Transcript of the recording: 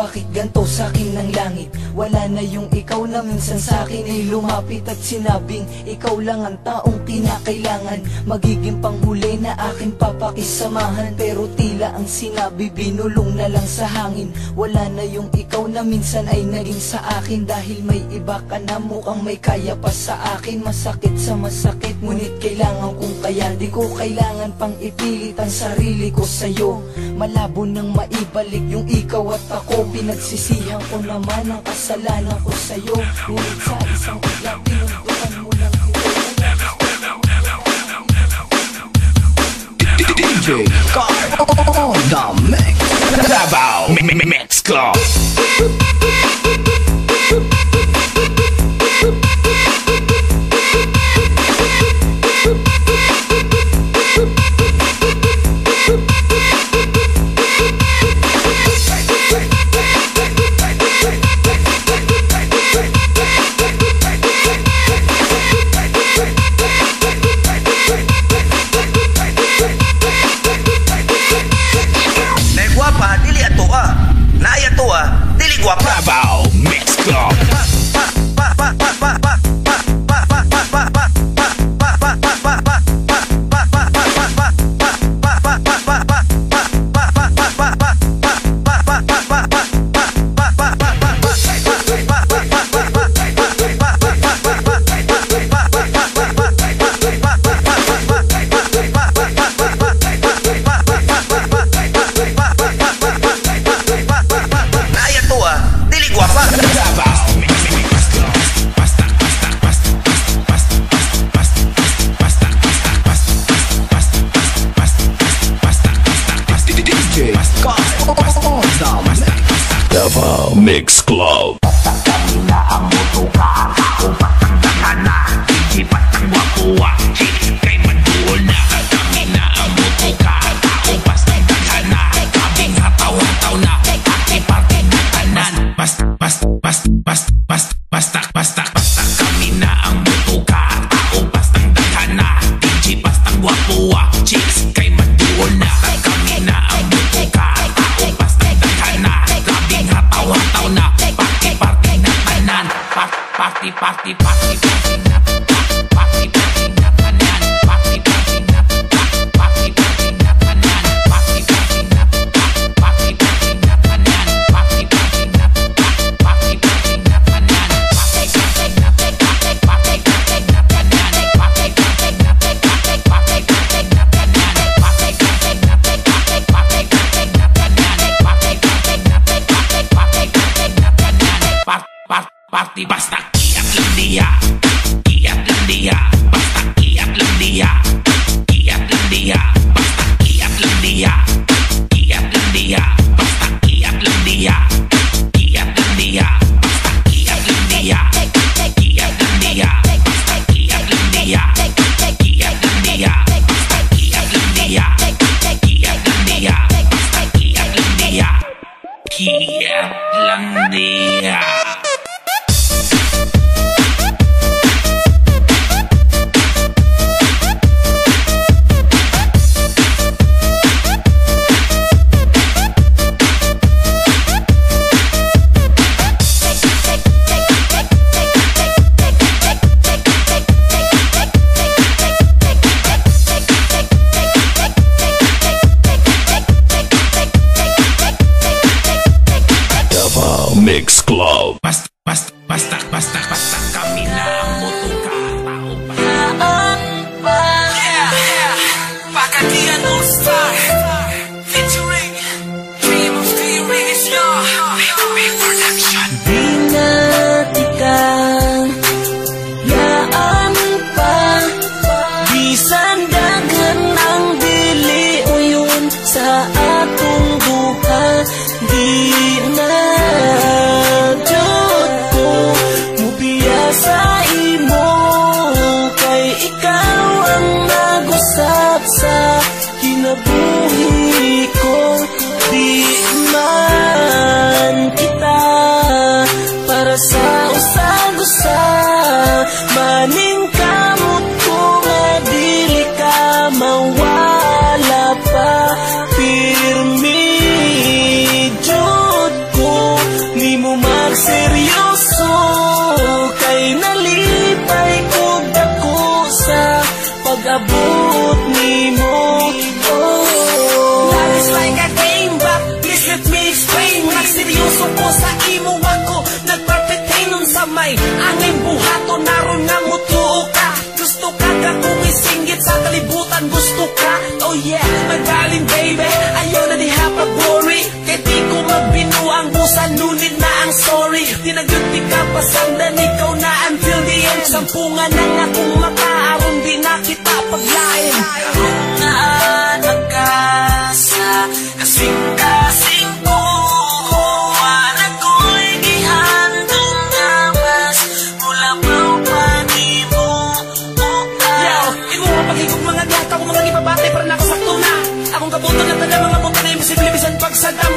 bakit ganto sa'kin ng langit? Wala na yung ikaw na minsan sa'kin ay lumapit at sinabing ikaw lang ang taong kinakailangan. Magiging panghuli na aking papakisamahan, pero tila ang sinabi binulong na lang sa hangin. Wala na yung ikaw na minsan ay naging sa akin, dahil may iba ka na mukhang may kaya pa sa akin. Masakit sa masakit, ngunit kailangan kong kaya. Di ko kailangan pang ipilit ang sarili ko sa'yo. Malabo nang maibalik yung ikaw at ako. Pinagsisihan ko naman ang kasalanan ko sa'yo, ngunit sa isang bigla pinuntukan mo lang DJ Carl on the mix. Davao Mix Club. Davao Mix Club. Davao Mix Club. Kami na ang motoka, ako patanggahan na, hindi patangwakuha, kay maduol na. Kami na ang motoka, ako patanggahan na, kabing hataw-hataw na, party-party na tanan. Basta kami na ang motoka, ako patanggahan na, hindi patangwakuha, kay maduol na. Kami na ang motoka, ako patanggahan na, kabing hataw-hataw na, party-party na tanan. Party na, party-party na tanan. Party-party na, party-party na tanan. Party-party na, party-party na tanan. Party-party na, party-party na tanan. Party-party na, party-party na tanan. Party-party na, party-party na tanan. Party-party na, party-party na tanan. Party-party na, party-party na tanan. Party basta kiat lang dia, basta kiat lang dia, basta kiat lang dia, basta kiat lang dia, basta kiat lang dia, basta kiat lang dia, basta kiat lang dia, basta kiat lang dia, basta kiat lang dia, basta kiat lang dia, kiat lang dia. Mix Club. Basta kami na ang motoka, Pagkatian All-Star featuring Dream of Spirit, Big Production. di natikang yaan pa, bisan daghan ang dili uyon sa atong duha. Di na jud ko mubiya sa imo, kay ikaw ang nag-usap sa kinabuhi ko. Di man kita para sa usag-usa, maning kamot ko nga dili ka mawala pa. Pirmi jud ko may angin buhato naron nga mutuo ka. Gusto ka kung isingit sa kalibutan, gusto ka. Oh yeah, my darling baby, ayaw na di hapag-worry. Kaya di ko magbinuang busan, nunit na ang sorry. Tinagot di ka pasandan, ikaw na until the end. Sampungan na nga kung makaaron, di na kita paglain. Kung nagkasa, kasing-kasing ko, wala ko'y gihandong namas, mula pa'w pani mo. Yo, ikaw ang paghigog mga data ko mga ipabate para na ako sakto na. Akong kabutan na tala mga buta na imposible bisan pagsadam.